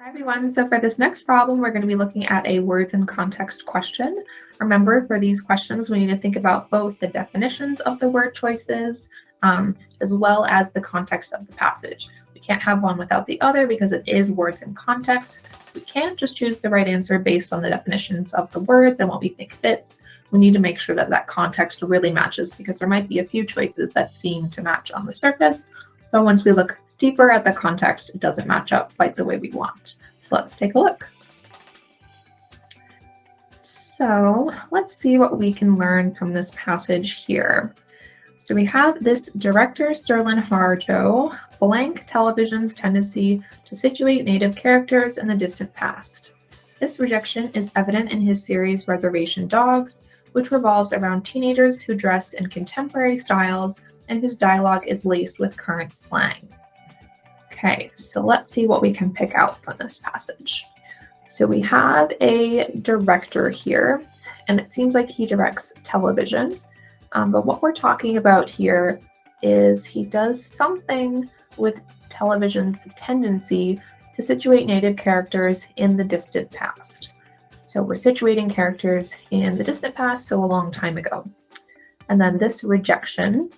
Hi everyone, so for this next problem, we're going to be looking at a words and context question. Remember, for these questions, we need to think about both the definitions of the word choices, as well as the context of the passage. We can't have one without the other because it is words and context, so we can't just choose the right answer based on the definitions of the words and what we think fits. We need to make sure that that context really matches because there might be a few choices that seem to match on the surface, but once we look deeper at the context, it doesn't match up quite the way we want. So let's take a look. So let's see what we can learn from this passage here. So we have this director Sterling Harjo, blank television's tendency to situate native characters in the distant past. This rejection is evident in his series Reservation Dogs, which revolves around teenagers who dress in contemporary styles and whose dialogue is laced with current slang. Okay, so let's see what we can pick out from this passage. So we have a director here, and it seems like he directs television. But what we're talking about here is he does something with television's tendency to situate native characters in the distant past. So we're situating characters in the distant past, so a long time ago. And then this rejection.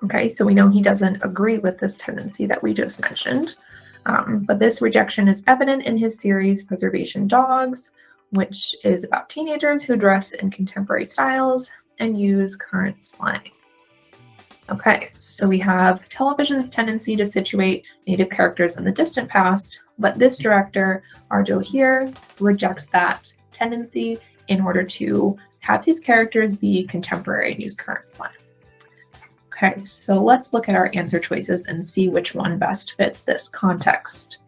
Okay, so we know he doesn't agree with this tendency that we just mentioned, but this rejection is evident in his series Reservation Dogs, which is about teenagers who dress in contemporary styles and use current slang. Okay, so we have television's tendency to situate native characters in the distant past, but this director, Arjo here, rejects that tendency in order to have his characters be contemporary and use current slang. Okay, so let's look at our answer choices and see which one best fits this context.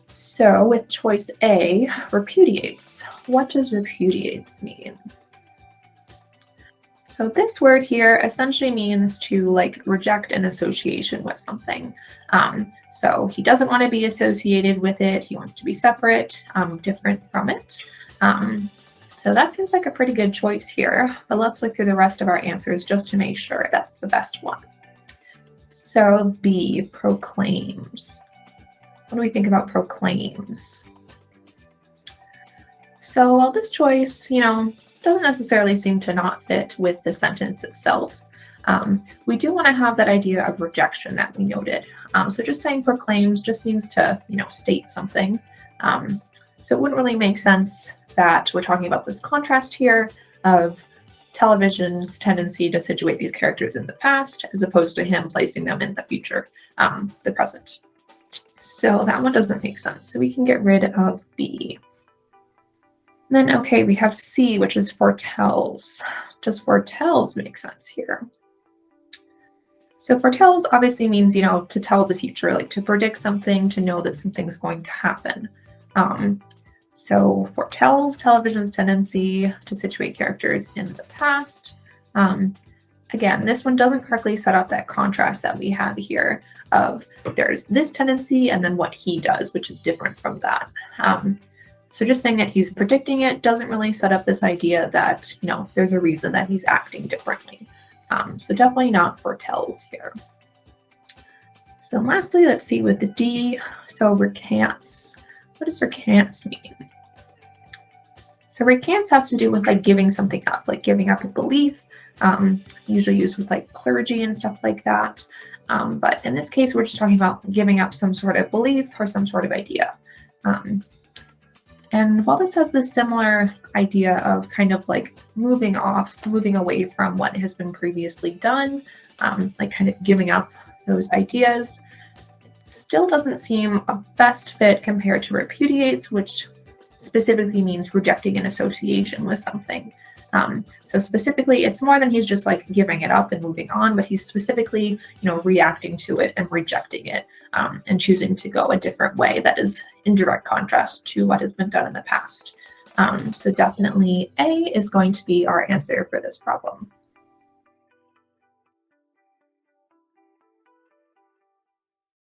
So with choice A, repudiates. What does repudiates mean? So this word here essentially means to reject an association with something. So he doesn't want to be associated with it. He wants to be separate, different from it. So that seems like a pretty good choice here, but let's look through the rest of our answers just to make sure that's the best one. So B, proclaims. What do we think about proclaims? So while this choice, doesn't necessarily seem to not fit with the sentence itself, we do want to have that idea of rejection that we noted. So just saying proclaims just means to, state something. So it wouldn't really make sense that we're talking about this contrast here of television's tendency to situate these characters in the past as opposed to him placing them in the future, the present. So that one doesn't make sense. So we can get rid of B. Then, okay, we have C, which is foretells. Does foretells make sense here? So foretells obviously means, to tell the future, like to predict something, to know that something's going to happen. So foretells television's tendency to situate characters in the past. Again, this one doesn't correctly set up that contrast that we have here of there's this tendency and then what he does, which is different from that. So just saying that he's predicting it doesn't really set up this idea that, there's a reason that he's acting differently. So definitely not foretells here. So lastly, let's see with the D, so recants. What does recants mean? So recants has to do with giving something up, like giving up a belief, usually used with clergy and stuff like that. But in this case, we're just talking about giving up some sort of belief or some sort of idea. And while this has this similar idea of kind of moving away from what has been previously done, kind of giving up those ideas, it still doesn't seem a best fit compared to repudiates, which specifically means rejecting an association with something. So specifically, it's more than he's just giving it up and moving on, but he's specifically, reacting to it and rejecting it and choosing to go a different way that is in direct contrast to what has been done in the past. So definitely A is going to be our answer for this problem.